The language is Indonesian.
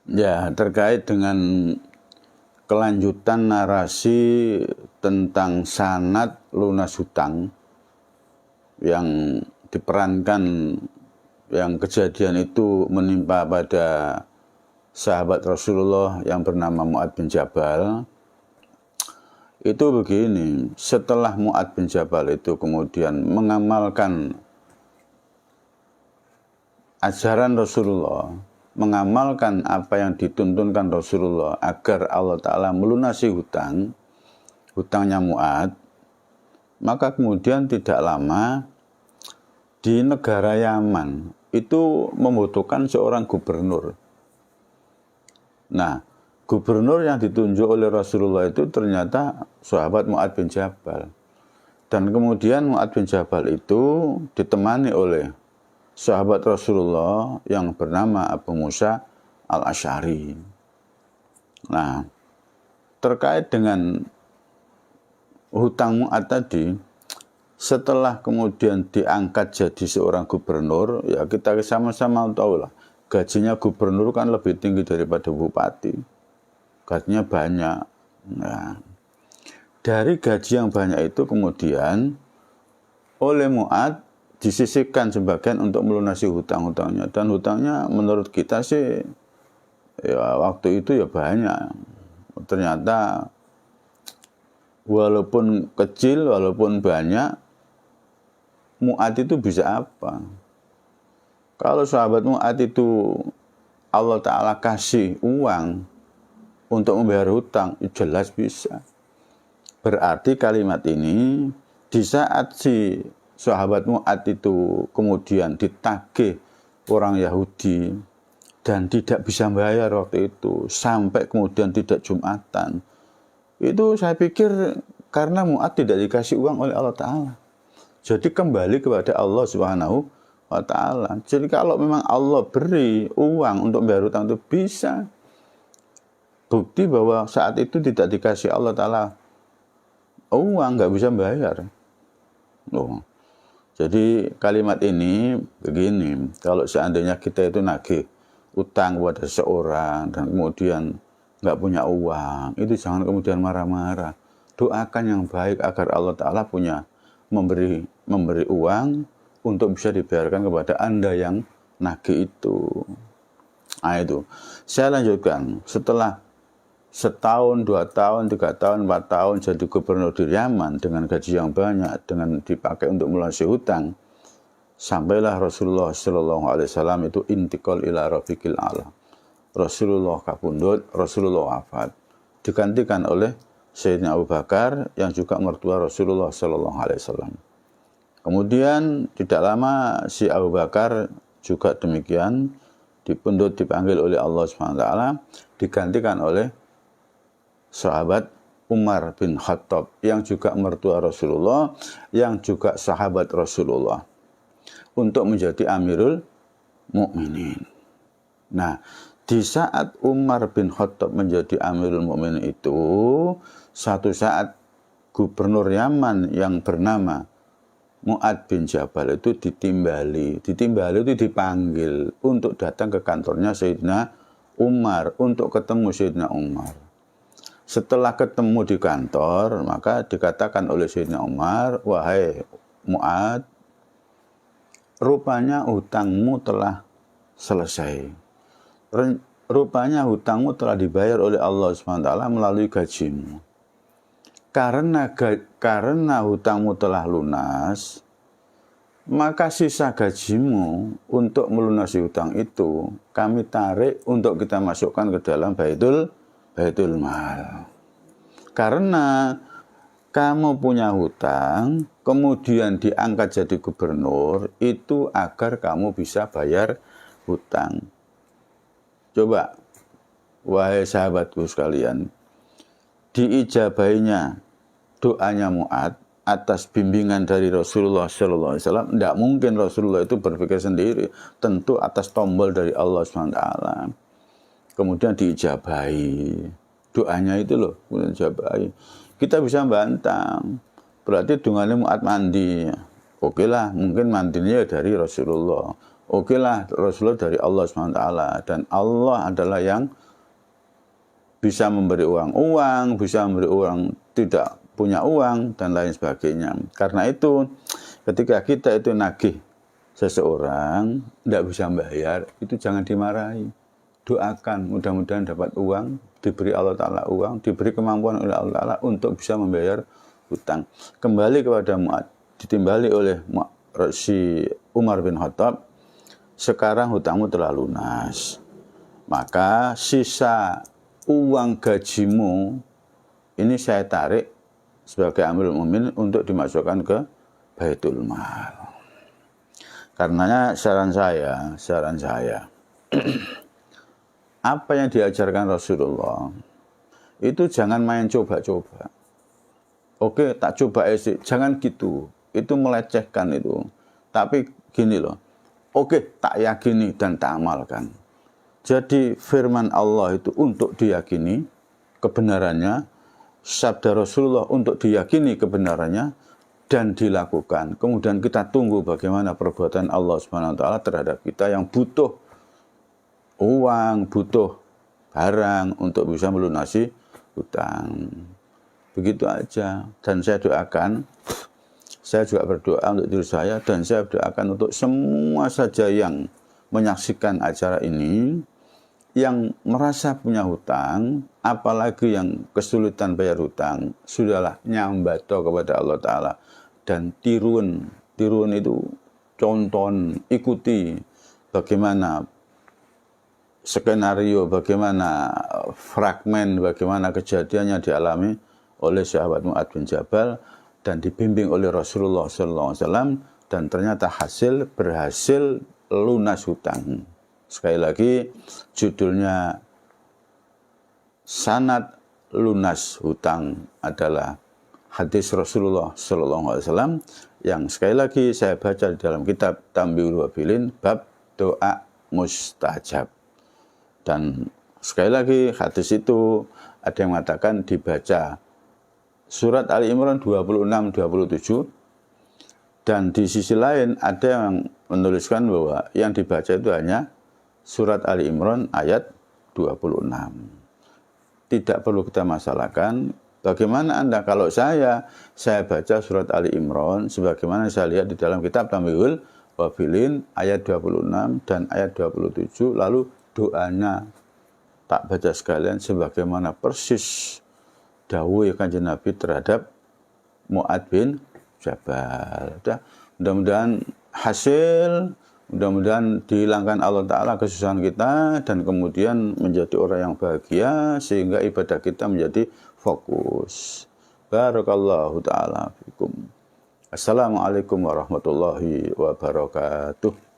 Ya, terkait dengan kelanjutan narasi tentang sanad lunas hutang yang diperankan, yang kejadian itu menimpa pada sahabat Rasulullah yang bernama Mu'adz bin Jabal. Itu begini, setelah Mu'adz bin Jabal itu kemudian mengamalkan ajaran Rasulullah, mengamalkan apa yang dituntunkan Rasulullah agar Allah Ta'ala melunasi hutangnya Mu'adz, maka kemudian tidak lama di negara Yaman itu membutuhkan seorang gubernur. Nah, gubernur yang ditunjuk oleh Rasulullah itu ternyata sahabat Mu'adz bin Jabal. Dan kemudian Mu'adz bin Jabal itu ditemani oleh sahabat Rasulullah yang bernama Abu Musa al-Asy'ari. Nah, terkait dengan hutang Mu'adz tadi, setelah kemudian diangkat jadi seorang gubernur, ya kita sama-sama tahu lah, gajinya gubernur kan lebih tinggi daripada bupati. Gajinya banyak. Nah, dari gaji yang banyak itu kemudian oleh Mu'adz disisihkan sebagian untuk melunasi hutang-hutangnya. Dan hutangnya menurut kita sih ya waktu itu ya banyak. Ternyata walaupun kecil, walaupun banyak, Mu'adz itu bisa apa? Kalau sahabat Mu'adz itu Allah Ta'ala kasih uang untuk membayar hutang, jelas bisa. Berarti kalimat ini di saat si sahabat Mu'adz itu kemudian ditagih orang Yahudi dan tidak bisa bayar waktu itu, sampai kemudian tidak Jumatan, itu saya pikir karena Mu'adz tidak dikasih uang oleh Allah Ta'ala. Jadi kembali kepada Allah Subhanahu wa Ta'ala. Jadi kalau memang Allah beri uang untuk membayar hutang itu bisa. Bukti bahwa saat itu tidak dikasih Allah Ta'ala uang, nggak bisa bayar. Loh. Jadi kalimat ini begini, kalau seandainya kita itu nagih utang kepada seorang dan kemudian nggak punya uang, itu jangan kemudian marah-marah. Doakan yang baik agar Allah Ta'ala memberi uang untuk bisa dibayarkan kepada Anda yang nagih itu. Nah itu, saya lanjutkan. Setelah setahun, 2 tahun, 3 tahun, 4 tahun jadi gubernur di Yaman dengan gaji yang banyak, dengan dipakai untuk melunasi hutang, sampailah Rasulullah Shallallahu Alaihi Wasallam itu intikal ila rafiqil a'la. Rasulullah kapundhut, Rasulullah wafat, digantikan oleh Sayyidina Abu Bakar yang juga mertua Rasulullah Shallallahu Alaihi Wasallam. Kemudian tidak lama si Abu Bakar juga demikian dipundhut, dipanggil oleh Allah SWT, digantikan oleh sahabat Umar bin Khattab yang juga mertua Rasulullah, yang juga sahabat Rasulullah, untuk menjadi Amirul Mukminin. Nah, di saat Umar bin Khattab menjadi Amirul Mukminin itu, satu saat gubernur Yaman yang bernama Mu'adz bin Jabal itu ditimbali itu dipanggil untuk datang ke kantornya Sayyidina Umar, untuk ketemu Sayyidina Umar. Setelah ketemu di kantor, maka dikatakan oleh Sayyidina Umar, wahai Mu'adz, rupanya hutangmu telah selesai. Rupanya hutangmu telah dibayar oleh Allah SWT melalui gajimu. Karena hutangmu telah lunas, maka sisa gajimu untuk melunasi hutang itu kami tarik untuk kita masukkan ke dalam Baitul Mal. Karena kamu punya hutang, kemudian diangkat jadi gubernur, itu agar kamu bisa bayar hutang. Coba, wahai sahabatku sekalian, diijabainya doanya Mu'adz atas bimbingan dari Rasulullah SAW. Tidak mungkin Rasulullah itu berpikir sendiri, tentu atas tombol dari Allah SWT. Kemudian diijabahi doanya itu loh, kemudian diijabahi. Kita bisa bantah, berarti dungannya Mu'adz mandi. Oke lah, mungkin mandinya dari Rasulullah. oke lah Rasulullah dari Allah SWT, dan Allah adalah yang bisa memberi uang, bisa memberi uang tidak punya uang, dan lain sebagainya. Karena itu ketika kita itu nagih seseorang tidak bisa membayar, itu jangan dimarahi, doakan mudah-mudahan dapat uang, diberi Allah Ta'ala uang, diberi kemampuan oleh Allah Ta'ala untuk bisa membayar hutang. Kembali kepada Mu'ad, ditimbali oleh si Umar bin Khattab, sekarang hutangmu telah lunas, maka sisa uang gajimu ini saya tarik sebagai Amirul Mukminin untuk dimasukkan ke Baitul Mal. Karenanya saran saya apa yang diajarkan Rasulullah itu jangan main coba-coba. Oke, tak coba sih, jangan gitu. Itu melecehkan itu. Tapi gini loh. Oke, tak yakini dan tak amalkan. Jadi firman Allah itu untuk diyakini kebenarannya, sabda Rasulullah untuk diyakini kebenarannya dan dilakukan. Kemudian kita tunggu bagaimana perbuatan Allah Subhanahu wa taala terhadap kita yang butuh uang, butuh barang untuk bisa melunasi hutang. Begitu aja. Dan saya doakan, saya juga berdoa untuk diri saya, dan saya doakan untuk semua saja yang menyaksikan acara ini, yang merasa punya hutang, apalagi yang kesulitan bayar hutang, sudahlah nyambato kepada Allah Ta'ala. Dan tirun itu contoh, ikuti bagaimana skenario, bagaimana fragmen, bagaimana kejadiannya dialami oleh sahabat Mu'ad bin Jabal dan dibimbing oleh Rasulullah SAW, dan ternyata berhasil lunas hutang. Sekali lagi judulnya sanad lunas hutang adalah hadis Rasulullah SAW yang sekali lagi saya baca di dalam kitab Tambihul Wabilin bab doa mustajab. Dan sekali lagi hadis itu ada yang mengatakan dibaca surat Ali Imran 26-27, dan di sisi lain ada yang menuliskan bahwa yang dibaca itu hanya surat Ali Imran ayat 26. Tidak perlu kita masalahkan. Bagaimana Anda kalau saya baca surat Ali Imran sebagaimana saya lihat di dalam kitab Tambihul Wabilin ayat 26 dan ayat 27, lalu doanya tak baca sekalian sebagaimana persis dawuh Kanjeng Nabi terhadap Mu'ad bin Jabal. Mudah-mudahan mudah-mudahan dihilangkan Allah Ta'ala kesusahan kita, dan kemudian menjadi orang yang bahagia sehingga ibadah kita menjadi fokus. Barakallahu ta'ala fikum. Assalamualaikum warahmatullahi wabarakatuh.